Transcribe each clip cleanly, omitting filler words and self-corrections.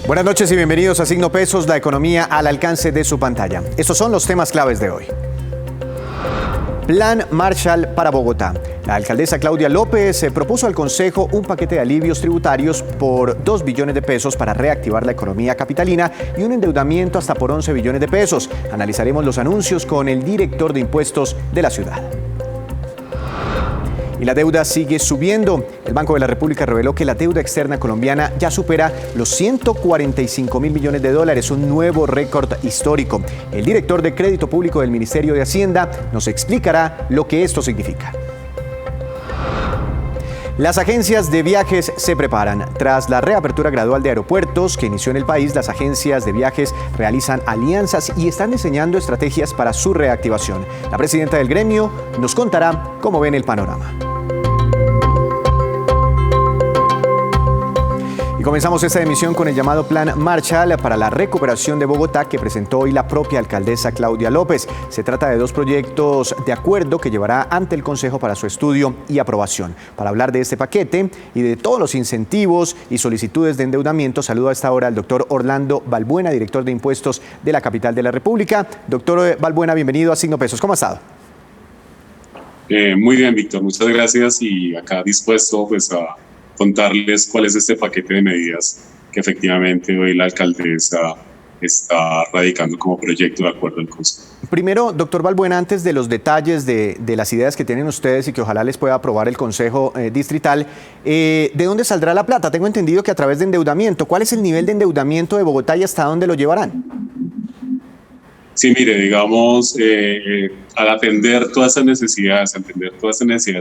Buenas noches y bienvenidos a Signo Pesos, la economía al alcance de su pantalla. Estos son los temas claves de hoy. Plan Marshall para Bogotá. La alcaldesa Claudia López propuso al Consejo un paquete de alivios tributarios por 2 billones de pesos para reactivar la economía capitalina y un endeudamiento hasta por 11 billones de pesos. Analizaremos los anuncios con el director de impuestos de la ciudad. Y la deuda sigue subiendo. El Banco de la República reveló que la deuda externa colombiana ya supera los 145.000 millones de dólares, un nuevo récord histórico. El director de Crédito Público del Ministerio de Hacienda nos explicará lo que esto significa. Las agencias de viajes se preparan. Tras la reapertura gradual de aeropuertos que inició en el país, las agencias de viajes realizan alianzas y están diseñando estrategias para su reactivación. La presidenta del gremio nos contará cómo ven el panorama. Y comenzamos esta emisión con el llamado Plan Marshall para la recuperación de Bogotá que presentó hoy la propia alcaldesa Claudia López. Se trata de 2 proyectos de acuerdo que llevará ante el Consejo para su estudio y aprobación. Para hablar de este paquete y de todos los incentivos y solicitudes de endeudamiento, saludo a esta hora al doctor Orlando Balbuena, director de impuestos de la capital de la República. Doctor Balbuena, bienvenido a Signo Pesos. ¿Cómo ha estado? Muy bien, Víctor. Muchas gracias y acá dispuesto pues a contarles cuál es este paquete de medidas que efectivamente hoy la alcaldesa está radicando como proyecto de acuerdo al Consejo. Primero, doctor Balbuena, antes de los detalles de las ideas que tienen ustedes y que ojalá les pueda aprobar el Consejo Distrital, ¿de dónde saldrá la plata? Tengo entendido que a través de endeudamiento. ¿Cuál es el nivel de endeudamiento de Bogotá y hasta dónde lo llevarán? Sí, mire, digamos, al atender todas esas necesidades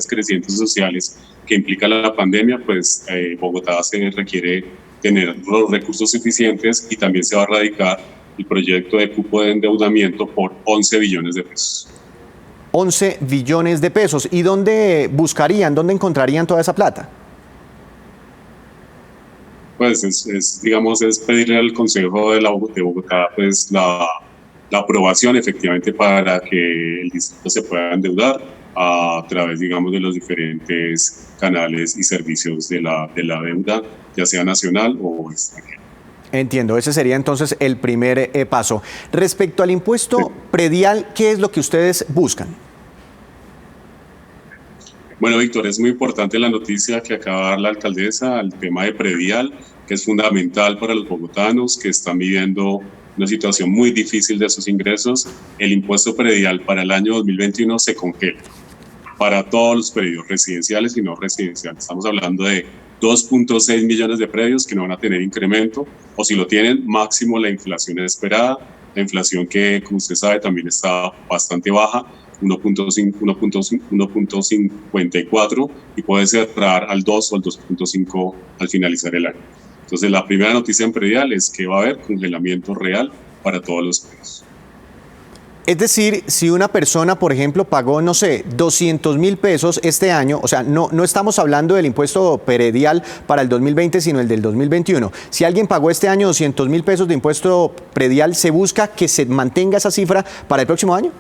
crecientes sociales que implica la pandemia, pues Bogotá se requiere tener los recursos suficientes y también se va a radicar el proyecto de cupo de endeudamiento por 11 billones de pesos. 11 billones de pesos. ¿Y dónde buscarían, dónde encontrarían toda esa plata? Pues es pedirle al Consejo de Bogotá pues la aprobación efectivamente para que el distrito se pueda endeudar a través, digamos, de los diferentes canales y servicios de la deuda, ya sea nacional o extranjera. Entiendo, ese sería entonces el primer paso. Respecto al impuesto predial, ¿qué es lo que ustedes buscan? Bueno, Víctor, es muy importante la noticia que acaba de dar la alcaldesa, el tema de predial, que es fundamental para los bogotanos que están viviendo una situación muy difícil de sus ingresos. El impuesto predial para el año 2021 se congela para todos los predios residenciales y no residenciales. Estamos hablando de 2.6 millones de predios que no van a tener incremento, o si lo tienen, máximo la inflación esperada, la inflación que, como usted sabe, también está bastante baja, 1.54, y puede cerrar al 2 o al 2.5 al finalizar el año. Entonces, la primera noticia en predial es que va a haber congelamiento real para todos los predios. Es decir, si una persona, por ejemplo, pagó, no sé, 200.000 pesos este año, o sea, no estamos hablando del impuesto predial para el 2020, sino el del 2021. Si alguien pagó este año 200.000 pesos de impuesto predial, ¿se busca que se mantenga esa cifra para el próximo año?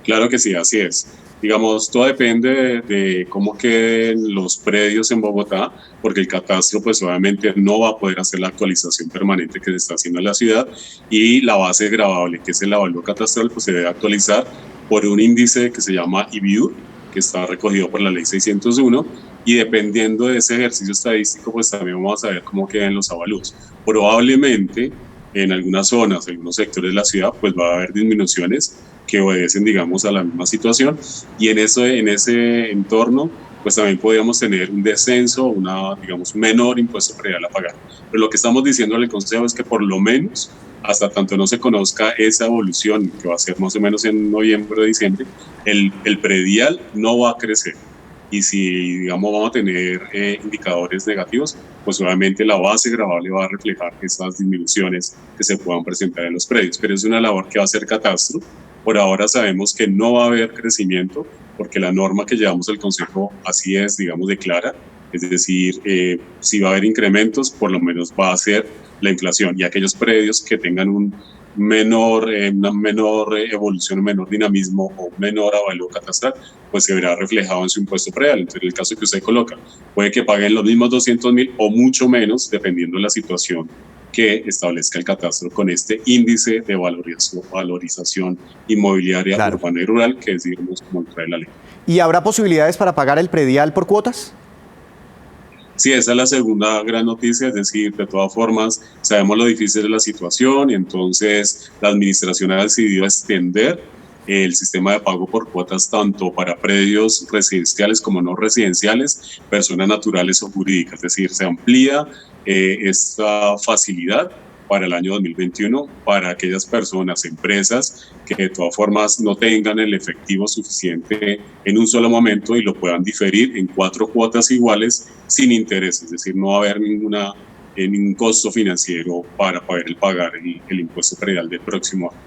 Claro que sí, así es. Digamos, todo depende de cómo queden los predios en Bogotá, porque el catastro pues obviamente no va a poder hacer la actualización permanente que se está haciendo en la ciudad, y la base gravable, que es el avalúo catastral, pues se debe actualizar por un índice que se llama IBIUR, que está recogido por la ley 601, y dependiendo de ese ejercicio estadístico, pues también vamos a ver cómo quedan los avalúos. Probablemente en algunas zonas, algunos sectores de la ciudad, pues va a haber disminuciones que obedecen, digamos, a la misma situación, y en ese entorno, pues también podríamos tener un descenso, digamos, menor impuesto predial a pagar. Pero lo que estamos diciendo al Consejo es que por lo menos, hasta tanto no se conozca esa evolución, que va a ser más o menos en noviembre o diciembre, el predial no va a crecer. Y si, digamos, vamos a tener indicadores negativos, pues obviamente la base gravable va a reflejar esas disminuciones que se puedan presentar en los predios. Pero es una labor que va a hacer catastro. Por ahora sabemos que no va a haber crecimiento, porque la norma que llevamos al Consejo así es, digamos, de clara. Es decir, si va a haber incrementos, por lo menos va a ser la inflación, y aquellos predios que tengan una menor evolución, un menor dinamismo o menor avalúo catastral, pues se verá reflejado en su impuesto predial. Entonces, en el caso que usted coloca, puede que paguen los mismos 200.000 o mucho menos, dependiendo de la situación que establezca el catastro con este índice de valorización inmobiliaria urbana y rural, que es, digamos, como trae la ley. ¿Y habrá posibilidades para pagar el predial por cuotas? Sí, esa es la segunda gran noticia, es decir, de todas formas, sabemos lo difícil de la situación y entonces la administración ha decidido extender el sistema de pago por cuotas tanto para predios residenciales como no residenciales, personas naturales o jurídicas, es decir, se amplía esta facilidad para el año 2021 para aquellas personas, empresas que de todas formas no tengan el efectivo suficiente en un solo momento y lo puedan diferir en 4 cuotas iguales sin interés, es decir, no va a haber ningún costo financiero para poder pagar el impuesto predial del próximo año.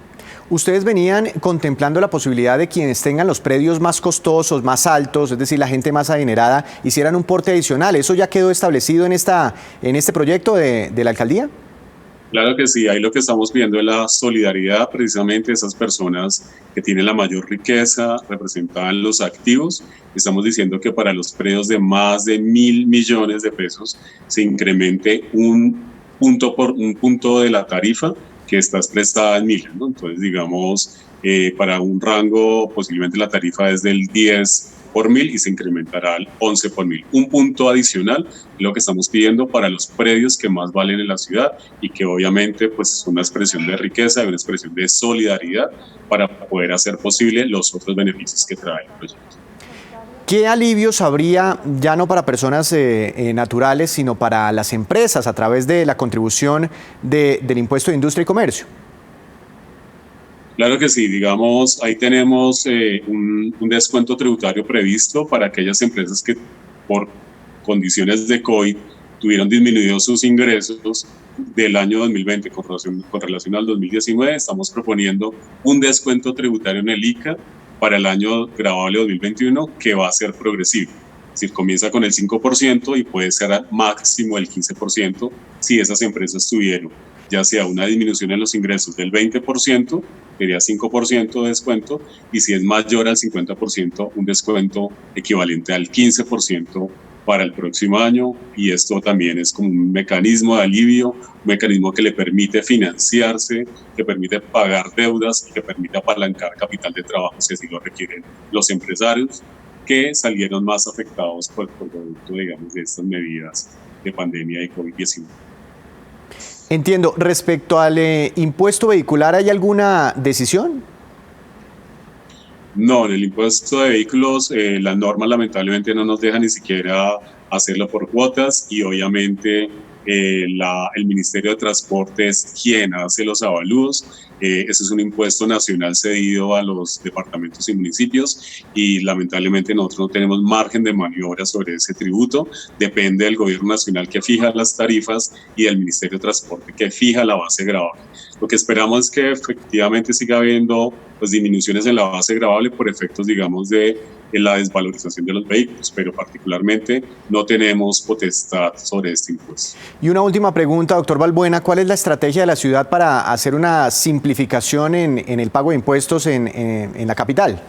Ustedes venían contemplando la posibilidad de quienes tengan los predios más costosos, más altos, es decir, la gente más adinerada, hicieran un porte adicional. ¿Eso ya quedó establecido en este proyecto de la alcaldía? Claro que sí, ahí lo que estamos viendo es la solidaridad precisamente de esas personas que tienen la mayor riqueza representada en los activos. Estamos diciendo que para los predios de más de 1.000 millones de pesos se incremente un punto de la tarifa que está expresada en millas, ¿no? Entonces, digamos, para un rango posiblemente la tarifa es del 10 por 1.000 y se incrementará al 11 por 1.000. Un punto adicional es lo que estamos pidiendo para los predios que más valen en la ciudad y que obviamente pues es una expresión de riqueza y una expresión de solidaridad para poder hacer posible los otros beneficios que trae el proyecto. ¿Qué alivios habría, ya no para personas naturales, sino para las empresas a través de la contribución del impuesto de industria y comercio? Claro que sí, digamos, ahí tenemos un descuento tributario previsto para aquellas empresas que por condiciones de COVID tuvieron disminuidos sus ingresos del año 2020 con relación al 2019. Estamos proponiendo un descuento tributario en el ICA para el año gravable 2021 que va a ser progresivo. Es decir, comienza con el 5% y puede ser al máximo el 15% si esas empresas tuvieron ya sea una disminución en los ingresos del 20%, sería 5% de descuento, y si es mayor al 50%, un descuento equivalente al 15% para el próximo año, y esto también es como un mecanismo de alivio, un mecanismo que le permite financiarse, que permite pagar deudas y que permite apalancar capital de trabajo si así lo requieren los empresarios que salieron más afectados por producto, digamos, de estas medidas de pandemia y COVID-19. Entiendo. Respecto al impuesto vehicular, ¿hay alguna decisión? No, en el impuesto de vehículos, las normas lamentablemente no nos dejan ni siquiera hacerlo por cuotas y obviamente el Ministerio de Transporte es quien hace los avalúos. Ese es un impuesto nacional cedido a los departamentos y municipios y lamentablemente nosotros no tenemos margen de maniobra sobre ese tributo. Depende del gobierno nacional que fija las tarifas y del Ministerio de Transporte que fija la base gravable. Lo que esperamos es que efectivamente siga habiendo pues, disminuciones en la base gravable por efectos, digamos, de la desvalorización de los vehículos, pero particularmente no tenemos potestad sobre este impuesto. Y una última pregunta, doctor Balbuena, ¿cuál es la estrategia de la ciudad para hacer una simplificación en el pago de impuestos en la capital?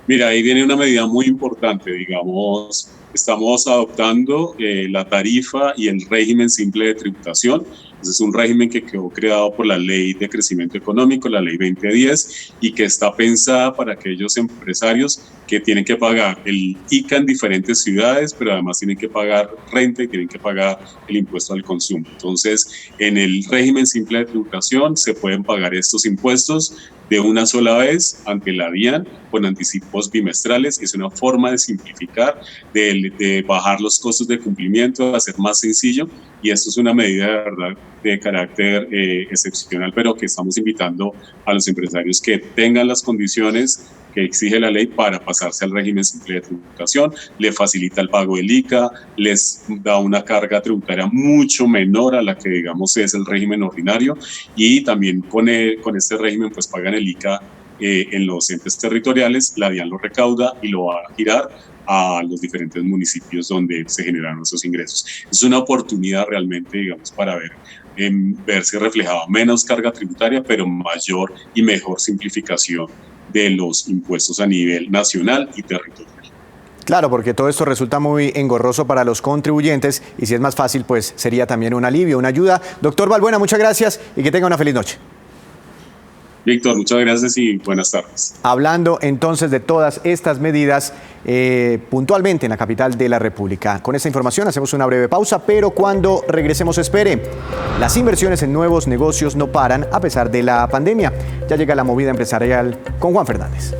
Mira, ahí viene una medida muy importante, digamos, estamos adoptando la tarifa y el régimen simple de tributación. Ese es un régimen que quedó creado por la Ley de Crecimiento Económico, la Ley 2010, y que está pensada para aquellos empresarios que tienen que pagar el ICA en diferentes ciudades, pero además tienen que pagar renta y tienen que pagar el impuesto al consumo. Entonces, en el régimen simple de tributación se pueden pagar estos impuestos de una sola vez ante la DIAN con anticipos bimestrales. Es una forma de simplificar, de bajar los costos de cumplimiento, de hacer más sencillo, y esto es una medida de verdad de carácter excepcional, pero que estamos invitando a los empresarios que tengan las condiciones que exige la ley para pasarse al régimen simple de tributación. Le facilita el pago del ICA, les da una carga tributaria mucho menor a la que digamos es el régimen ordinario, y también con este régimen pues pagan el ICA en los entes territoriales, la DIAN lo recauda y lo va a girar a los diferentes municipios donde se generaron esos ingresos. Es una oportunidad realmente, digamos, para verse reflejada menos carga tributaria, pero mayor y mejor simplificación de los impuestos a nivel nacional y territorial. Claro, porque todo esto resulta muy engorroso para los contribuyentes y si es más fácil, pues sería también un alivio, una ayuda. Doctor Balbuena, muchas gracias y que tenga una feliz noche. Víctor, muchas gracias y buenas tardes. Hablando entonces de todas estas medidas puntualmente en la capital de la República. Con esta información hacemos una breve pausa, pero cuando regresemos espere. Las inversiones en nuevos negocios no paran a pesar de la pandemia. Ya llega la movida empresarial con Juan Fernández.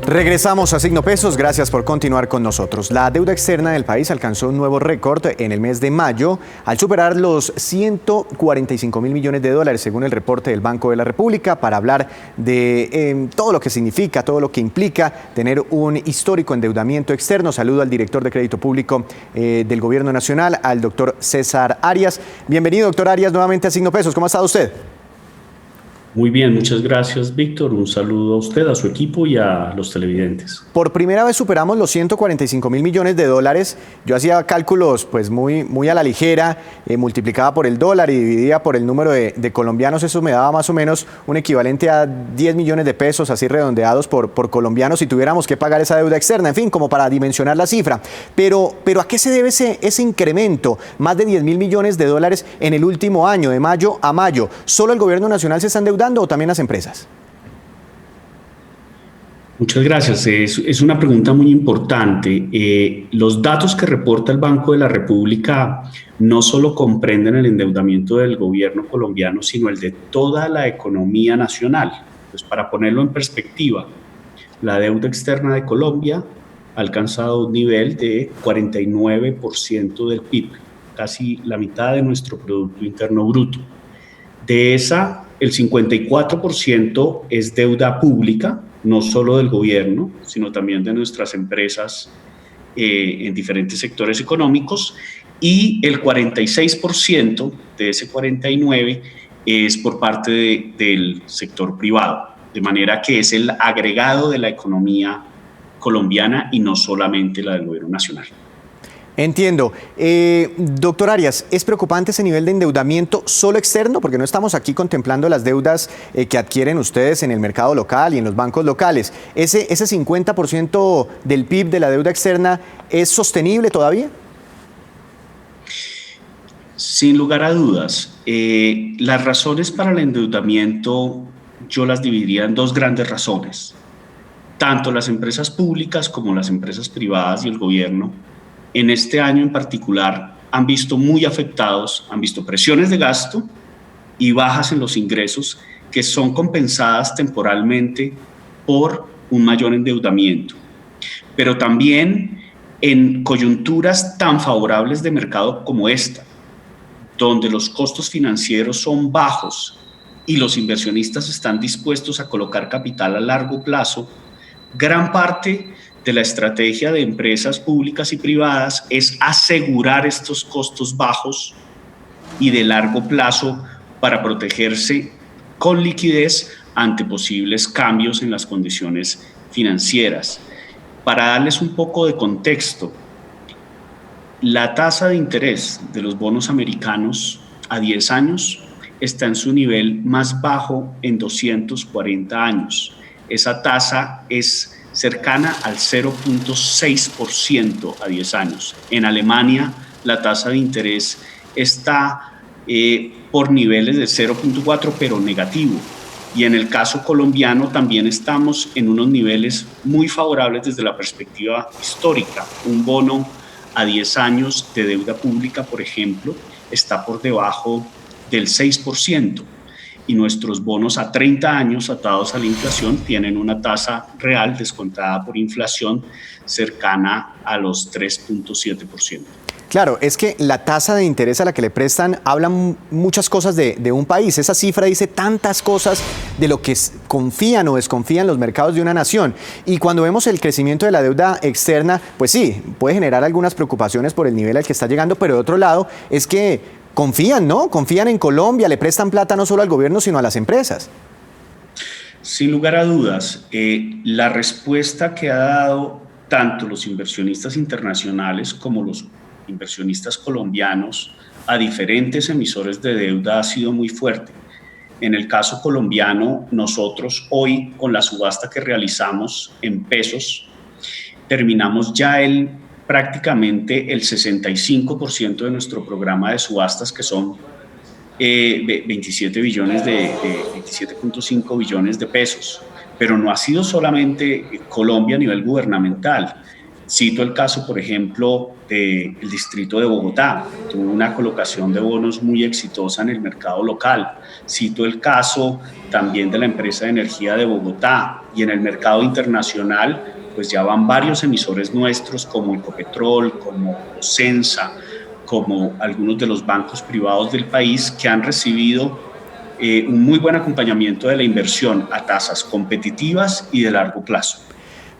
Regresamos a Signo Pesos, gracias por continuar con nosotros. La deuda externa del país alcanzó un nuevo récord en el mes de mayo al superar los 145.000 millones de dólares según el reporte del Banco de la República. Para hablar de todo lo que significa, todo lo que implica tener un histórico endeudamiento externo, saludo al director de Crédito Público del Gobierno Nacional, al doctor César Arias. Bienvenido, doctor Arias, nuevamente a Signo Pesos. ¿Cómo ha estado usted? Muy bien, muchas gracias, Víctor. Un saludo a usted, a su equipo y a los televidentes. Por primera vez superamos los 145.000 millones de dólares. Yo hacía cálculos pues muy a la ligera, multiplicaba por el dólar y dividía por el número de colombianos. Eso me daba más o menos un equivalente a 10 millones de pesos, así redondeados por colombianos, si tuviéramos que pagar esa deuda externa. En fin, como para dimensionar la cifra. Pero ¿a qué se debe ese incremento? Más de 10.000 millones de dólares en el último año, de mayo a mayo. ¿Solo el Gobierno Nacional se está endeudando o también las empresas? Muchas gracias. Es una pregunta muy importante. Los datos que reporta el Banco de la República no solo comprenden el endeudamiento del gobierno colombiano, sino el de toda la economía nacional. Pues para ponerlo en perspectiva, la deuda externa de Colombia ha alcanzado un nivel de 49% del PIB, casi la mitad de nuestro Producto Interno Bruto. De esa, el 54% es deuda pública, no solo del gobierno, sino también de nuestras empresas en diferentes sectores económicos, y el 46% de ese 49% es por parte del sector privado, de manera que es el agregado de la economía colombiana y no solamente la del gobierno nacional. Entiendo. Doctor Arias, ¿es preocupante ese nivel de endeudamiento solo externo? Porque no estamos aquí contemplando las deudas que adquieren ustedes en el mercado local y en los bancos locales. ¿Ese 50% del PIB de la deuda externa es sostenible todavía? Sin lugar a dudas. Las razones para el endeudamiento yo las dividiría en dos grandes razones. Tanto las empresas públicas como las empresas privadas y el gobierno en este año en particular han visto muy afectados, han visto presiones de gasto y bajas en los ingresos que son compensadas temporalmente por un mayor endeudamiento. Pero también en coyunturas tan favorables de mercado como esta, donde los costos financieros son bajos y los inversionistas están dispuestos a colocar capital a largo plazo, gran parte de la estrategia de empresas públicas y privadas es asegurar estos costos bajos y de largo plazo para protegerse con liquidez ante posibles cambios en las condiciones financieras. Para darles un poco de contexto, la tasa de interés de los bonos americanos a 10 años está en su nivel más bajo en 240 años. Esa tasa es cercana al 0.6% a 10 años. En Alemania, la tasa de interés está por niveles de 0.4, pero negativo. Y en el caso colombiano también estamos en unos niveles muy favorables desde la perspectiva histórica. Un bono a 10 años de deuda pública, por ejemplo, está por debajo del 6%. y nuestros bonos a 30 años atados a la inflación tienen una tasa real descontada por inflación cercana a los 3.7%. Claro, es que la tasa de interés a la que le prestan habla muchas cosas de un país. Esa cifra dice tantas cosas de lo que confían o desconfían los mercados de una nación. Y cuando vemos el crecimiento de la deuda externa, pues sí, puede generar algunas preocupaciones por el nivel al que está llegando, pero de otro lado es que confían, ¿no? Confían en Colombia, le prestan plata no solo al gobierno, sino a las empresas. Sin lugar a dudas, la respuesta que ha dado tanto los inversionistas internacionales como los inversionistas colombianos a diferentes emisores de deuda ha sido muy fuerte. En el caso colombiano, nosotros hoy con la subasta que realizamos en pesos, terminamos ya prácticamente el 65% de nuestro programa de subastas, que son 27.5 billones de pesos. Pero no ha sido solamente Colombia a nivel gubernamental. Cito el caso, por ejemplo, del distrito de Bogotá, tuvo una colocación de bonos muy exitosa en el mercado local. Cito el caso también de la empresa de energía de Bogotá, y en el mercado internacional pues ya van varios emisores nuestros como Ecopetrol, como Ocensa, como algunos de los bancos privados del país que han recibido un muy buen acompañamiento de la inversión a tasas competitivas y de largo plazo.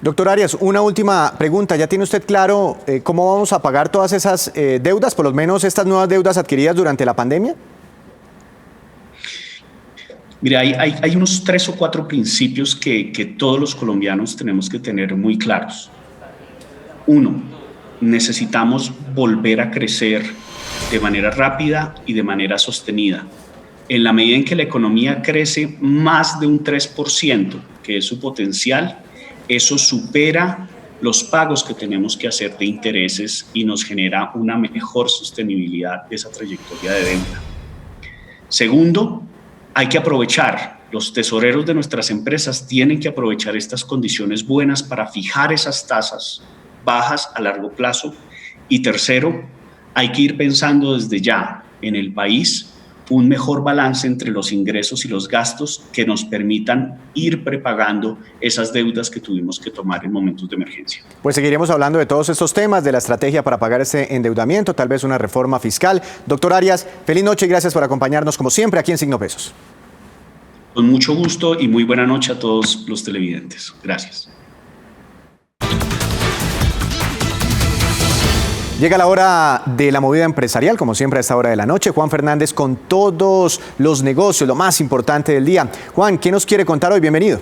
Doctor Arias, una última pregunta. ¿Ya tiene usted claro cómo vamos a pagar todas esas deudas, por lo menos estas nuevas deudas adquiridas durante la pandemia? Mira, hay unos 3 o 4 principios que todos los colombianos tenemos que tener muy claros. 1, necesitamos volver a crecer de manera rápida y de manera sostenida. En la medida en que la economía crece más de un 3%, que es su potencial, eso supera los pagos que tenemos que hacer de intereses y nos genera una mejor sostenibilidad de esa trayectoria de deuda. Segundo, hay que aprovechar, los tesoreros de nuestras empresas tienen que aprovechar estas condiciones buenas para fijar esas tasas bajas a largo plazo. Y tercero, hay que ir pensando desde ya en el país un mejor balance entre los ingresos y los gastos que nos permitan ir prepagando esas deudas que tuvimos que tomar en momentos de emergencia. Pues seguiremos hablando de todos estos temas, de la estrategia para pagar ese endeudamiento, tal vez una reforma fiscal. Doctor Arias, feliz noche y gracias por acompañarnos como siempre aquí en Signo Pesos. Con mucho gusto y muy buena noche a todos los televidentes. Gracias. Llega la hora de la movida empresarial, como siempre a esta hora de la noche. Juan Fernández con todos los negocios, lo más importante del día. Juan, ¿qué nos quiere contar hoy? Bienvenido.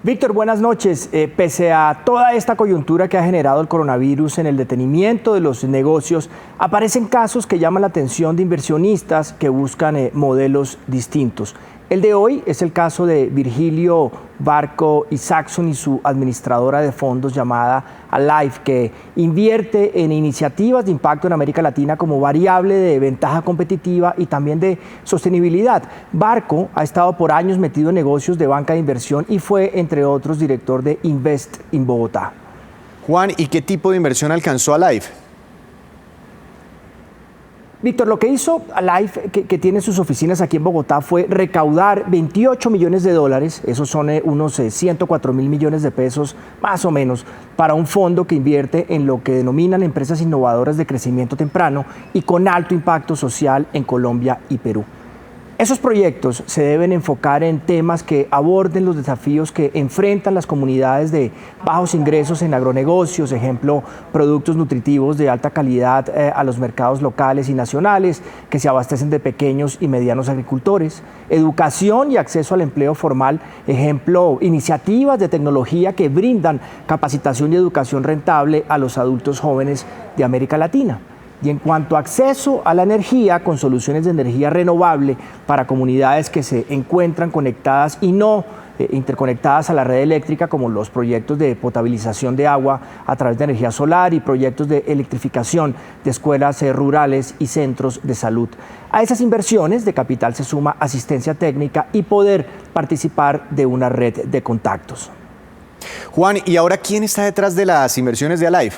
Víctor, buenas noches. Pese a toda esta coyuntura que ha generado el coronavirus en el detenimiento de los negocios, aparecen casos que llaman la atención de inversionistas que buscan modelos distintos. El de hoy es el caso de Virgilio Barco Isaacson y su administradora de fondos llamada Alive, que invierte en iniciativas de impacto en América Latina como variable de ventaja competitiva y también de sostenibilidad. Barco ha estado por años metido en negocios de banca de inversión y fue, entre otros, director de Invest en Bogotá. Juan, ¿y qué tipo de inversión alcanzó Alive? Víctor, lo que hizo Alive, que tiene sus oficinas aquí en Bogotá, fue recaudar 28 millones de dólares, esos son unos 104 mil millones de pesos más o menos, para un fondo que invierte en lo que denominan empresas innovadoras de crecimiento temprano y con alto impacto social en Colombia y Perú. Esos proyectos se deben enfocar en temas que aborden los desafíos que enfrentan las comunidades de bajos ingresos en agronegocios, ejemplo, productos nutritivos de alta calidad a los mercados locales y nacionales que se abastecen de pequeños y medianos agricultores, educación y acceso al empleo formal, ejemplo, iniciativas de tecnología que brindan capacitación y educación rentable a los adultos jóvenes de América Latina. Y en cuanto a acceso a la energía, con soluciones de energía renovable para comunidades que se encuentran conectadas y no interconectadas a la red eléctrica, como los proyectos de potabilización de agua a través de energía solar y proyectos de electrificación de escuelas rurales y centros de salud. A esas inversiones de capital se suma asistencia técnica y poder participar de una red de contactos. Juan, ¿y ahora quién está detrás de las inversiones de Alive?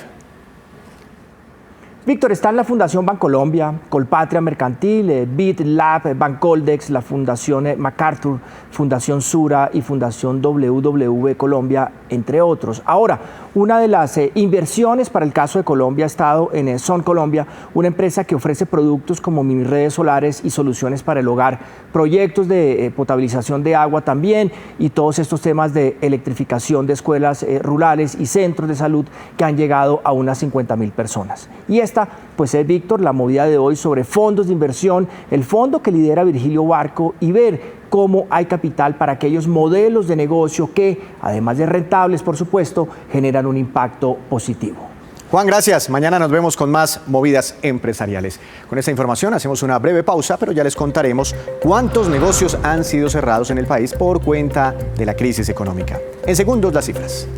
Víctor, está en la Fundación Bancolombia, Colpatria Mercantil, BIT, Lab, Bancoldex, la Fundación MacArthur, Fundación Sura y Fundación WW Colombia, entre otros. Ahora, una de las inversiones para el caso de Colombia ha estado en Son Colombia, una empresa que ofrece productos como mini redes solares y soluciones para el hogar, proyectos de potabilización de agua también y todos estos temas de electrificación de escuelas rurales y centros de salud que han llegado a unas 50.000 personas. Y esta, pues es, Víctor, la movida de hoy sobre fondos de inversión, el fondo que lidera Virgilio Barco y ver cómo hay capital para aquellos modelos de negocio que, además de rentables, por supuesto, generan un impacto positivo. Juan, gracias. Mañana nos vemos con más movidas empresariales. Con esta información hacemos una breve pausa, pero ya les contaremos cuántos negocios han sido cerrados en el país por cuenta de la crisis económica. En segundos, las cifras.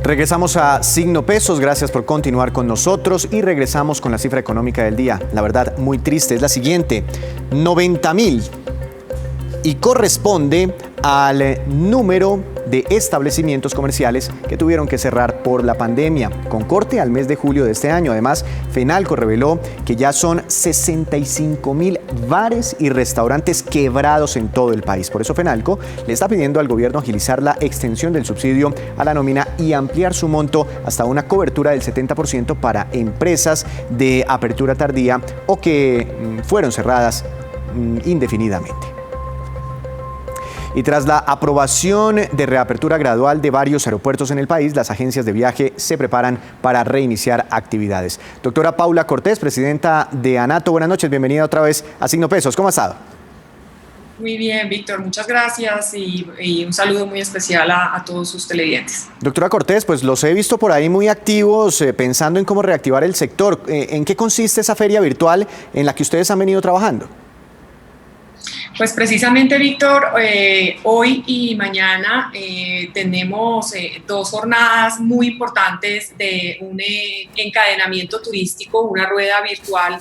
Regresamos a Signo Pesos, gracias por continuar con nosotros y regresamos con la cifra económica del día. La verdad, muy triste, es la siguiente, 90.000 y corresponde al número de establecimientos comerciales que tuvieron que cerrar por la pandemia, con corte al mes de julio de este año. Además, Fenalco reveló que ya son 65.000 bares y restaurantes quebrados en todo el país. Por eso Fenalco le está pidiendo al gobierno agilizar la extensión del subsidio a la nómina y ampliar su monto hasta una cobertura del 70% para empresas de apertura tardía o que fueron cerradas indefinidamente. Y tras la aprobación de reapertura gradual de varios aeropuertos en el país, las agencias de viaje se preparan para reiniciar actividades. Doctora Paula Cortés, presidenta de ANATO, buenas noches, bienvenida otra vez a Signo Pesos. ¿Cómo ha estado? Muy bien, Víctor, muchas gracias y un saludo muy especial a todos sus televidentes. Doctora Cortés, pues los he visto por ahí muy activos pensando en cómo reactivar el sector. ¿En qué consiste esa feria virtual en la que ustedes han venido trabajando? Pues precisamente, Víctor, hoy y mañana tenemos dos jornadas muy importantes de un encadenamiento turístico, una rueda virtual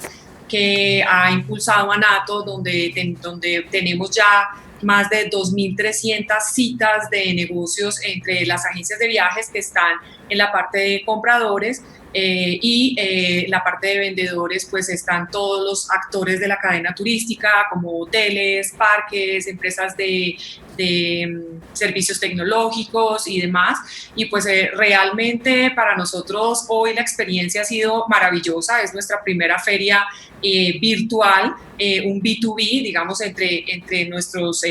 que ha impulsado ANATO, donde tenemos ya más de 2.300 citas de negocios entre las agencias de viajes que están en la parte de compradores y la parte de vendedores, pues están todos los actores de la cadena turística como hoteles, parques, empresas de servicios tecnológicos y demás. Y pues realmente para nosotros hoy la experiencia ha sido maravillosa, es nuestra primera feria virtual, un B2B, digamos, entre nuestros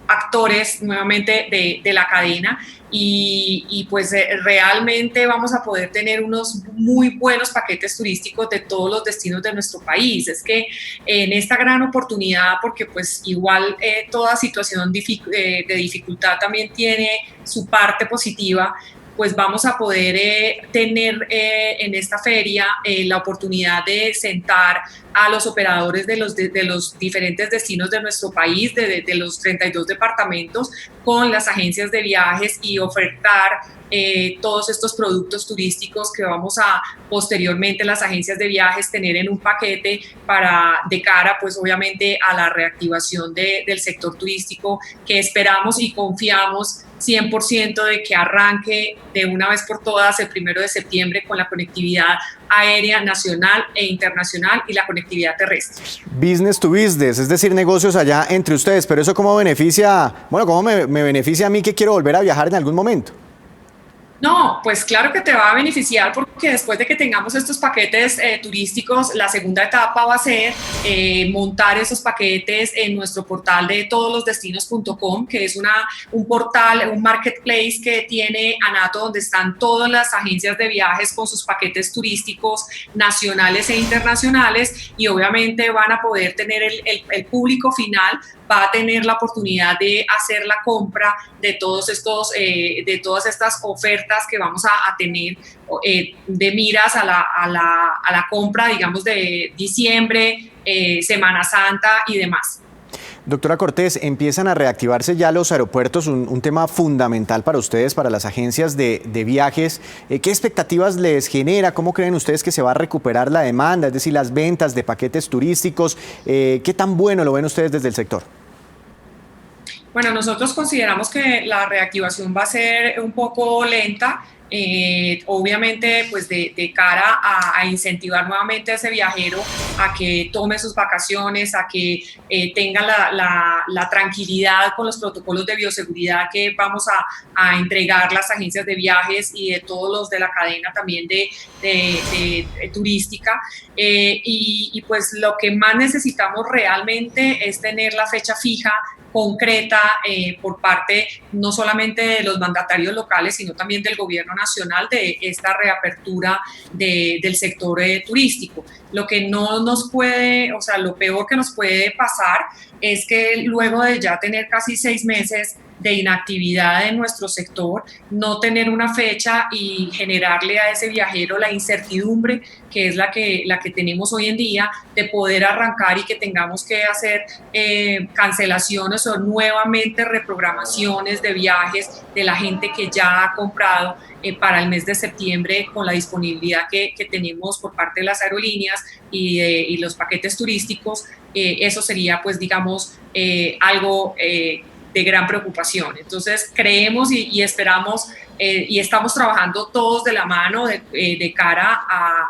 actores nuevamente de la cadena y pues realmente vamos a poder tener unos muy buenos paquetes turísticos de todos los destinos de nuestro país. Es que en esta gran oportunidad, porque pues igual toda situación de dificultad también tiene su parte positiva, pues vamos a poder tener en esta feria la oportunidad de sentar a los operadores de los diferentes destinos de nuestro país, de los 32 departamentos, con las agencias de viajes y ofertar todos estos productos turísticos que vamos a posteriormente las agencias de viajes tener en un paquete de cara pues obviamente a la reactivación del sector turístico, que esperamos y confiamos 100% de que arranque de una vez por todas el 1 de septiembre con la conectividad aérea nacional e internacional y la conectividad terrestre. Business to business, es decir, negocios allá entre ustedes, pero eso ¿cómo beneficia, cómo me beneficia a mí que quiero volver a viajar en algún momento? No, pues claro que te va a beneficiar porque después de que tengamos estos paquetes turísticos, la segunda etapa va a ser montar esos paquetes en nuestro portal de todoslosdestinos.com, que es un portal, un marketplace que tiene ANATO, donde están todas las agencias de viajes con sus paquetes turísticos nacionales e internacionales, y obviamente van a poder tener el público final va a tener la oportunidad de hacer la compra de todas estas ofertas que vamos a tener de miras a la compra, digamos, de diciembre, Semana Santa y demás. Doctora Cortés, empiezan a reactivarse ya los aeropuertos, un tema fundamental para ustedes, para las agencias de viajes. ¿Qué expectativas les genera? ¿Cómo creen ustedes que se va a recuperar la demanda? Es decir, las ventas de paquetes turísticos. ¿Qué tan bueno lo ven ustedes desde el sector? Bueno, nosotros consideramos que la reactivación va a ser un poco lenta. Obviamente pues de cara a incentivar nuevamente a ese viajero a que tome sus vacaciones, a que tenga la tranquilidad con los protocolos de bioseguridad que vamos a entregar las agencias de viajes y de todos los de la cadena también de turística. Y pues lo que más necesitamos realmente es tener la fecha fija, concreta, por parte no solamente de los mandatarios locales, sino también del gobierno nacional, de esta reapertura del sector turístico. Lo que no nos puede, o sea, lo peor que nos puede pasar es que luego de ya tener casi 6 meses de inactividad en nuestro sector, no tener una fecha y generarle a ese viajero la incertidumbre que es la que tenemos hoy en día, de poder arrancar y que tengamos que hacer cancelaciones o nuevamente reprogramaciones de viajes de la gente que ya ha comprado para el mes de septiembre, con la disponibilidad que tenemos por parte de las aerolíneas y los paquetes turísticos. Eso sería, pues, digamos, algo de gran preocupación. Entonces creemos y esperamos y estamos trabajando todos de la mano de cara a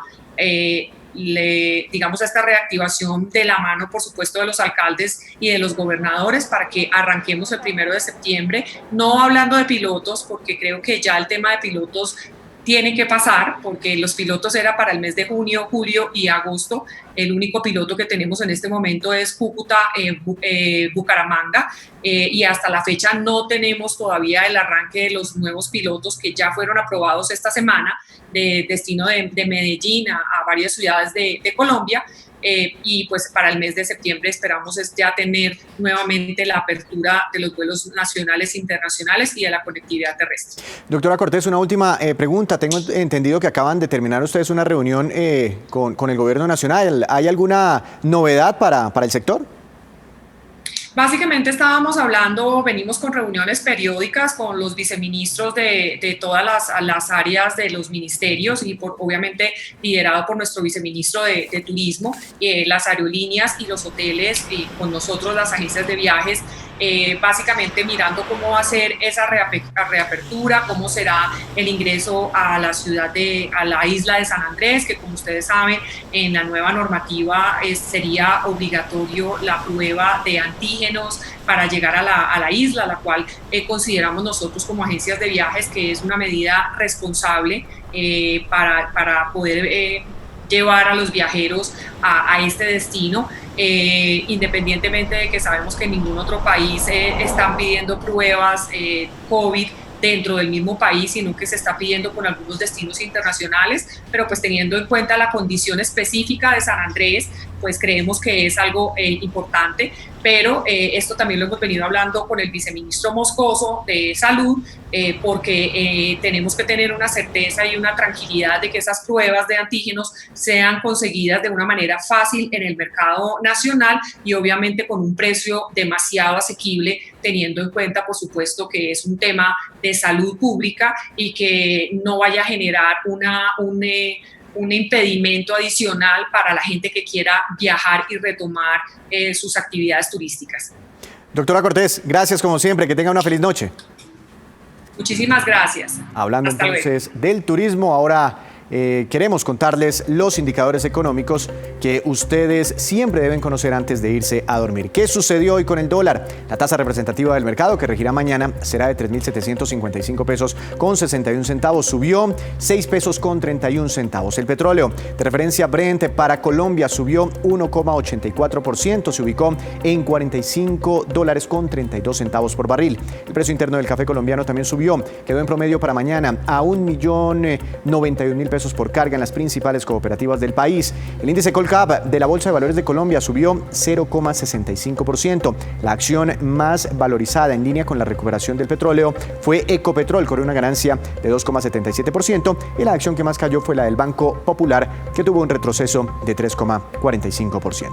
digamos, a esta reactivación, de la mano, por supuesto, de los alcaldes y de los gobernadores, para que arranquemos el 1 de septiembre, no hablando de pilotos, porque creo que ya el tema de pilotos tiene que pasar, porque los pilotos era para el mes de junio, julio y agosto. El único piloto que tenemos en este momento es Cúcuta, Bucaramanga, y hasta la fecha no tenemos todavía el arranque de los nuevos pilotos que ya fueron aprobados esta semana, de destino de Medellín a varias ciudades de Colombia. Y pues para el mes de septiembre esperamos ya tener nuevamente la apertura de los vuelos nacionales e internacionales y de la conectividad terrestre. Doctora Cortés, una última pregunta. Tengo entendido que acaban de terminar ustedes una reunión con el gobierno nacional. ¿Hay alguna novedad para el sector? Básicamente venimos con reuniones periódicas con los viceministros de todas las áreas de los ministerios y obviamente liderado por nuestro viceministro de Turismo, las aerolíneas y los hoteles, y con nosotros las agencias de viajes, básicamente mirando cómo va a ser esa reapertura, cómo será el ingreso a la a la isla de San Andrés, que como ustedes saben, en la nueva normativa sería obligatorio la prueba de antígenos para llegar a la isla, la cual consideramos nosotros como agencias de viajes que es una medida responsable para poder llevar a los viajeros a este destino, independientemente de que sabemos que en ningún otro país están pidiendo pruebas COVID dentro del mismo país, sino que se está pidiendo con algunos destinos internacionales, pero pues teniendo en cuenta la condición específica de San Andrés, pues creemos que es algo importante, pero esto también lo hemos venido hablando con el viceministro Moscoso de Salud, porque tenemos que tener una certeza y una tranquilidad de que esas pruebas de antígenos sean conseguidas de una manera fácil en el mercado nacional y obviamente con un precio demasiado asequible, teniendo en cuenta, por supuesto, que es un tema de salud pública y que no vaya a generar un impedimento adicional para la gente que quiera viajar y retomar sus actividades turísticas. Doctora Cortés, gracias como siempre, que tenga una feliz noche. Muchísimas gracias. Hablando Hasta entonces luego. del turismo, ahora queremos contarles los indicadores económicos que ustedes siempre deben conocer antes de irse a dormir. ¿Qué sucedió hoy con el dólar? La tasa representativa del mercado, que regirá mañana, será de 3.755 pesos con 61 centavos. Subió 6 pesos con 31 centavos. El petróleo de referencia Brent para Colombia subió 1,84%. Se ubicó en $45 con 32 centavos por barril. El precio interno del café colombiano también subió. Quedó en promedio para mañana a 1.091.000 pesos por carga en las principales cooperativas del país. El índice Colcap de la Bolsa de Valores de Colombia subió 0,65%. La acción más valorizada en línea con la recuperación del petróleo fue Ecopetrol, con una ganancia de 2,77%, y la acción que más cayó fue la del Banco Popular, que tuvo un retroceso de 3,45%.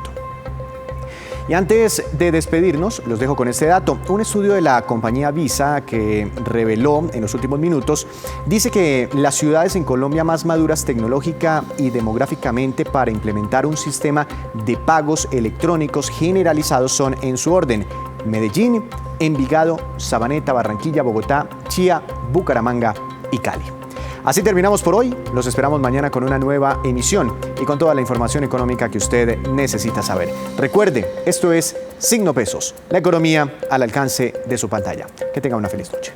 Y antes de despedirnos, los dejo con este dato. Un estudio de la compañía Visa que reveló en los últimos minutos dice que las ciudades en Colombia más maduras tecnológica y demográficamente para implementar un sistema de pagos electrónicos generalizados son, en su orden, Medellín, Envigado, Sabaneta, Barranquilla, Bogotá, Chía, Bucaramanga y Cali. Así terminamos por hoy. Los esperamos mañana con una nueva emisión y con toda la información económica que usted necesita saber. Recuerde, esto es Signo Pesos, la economía al alcance de su pantalla. Que tenga una feliz noche.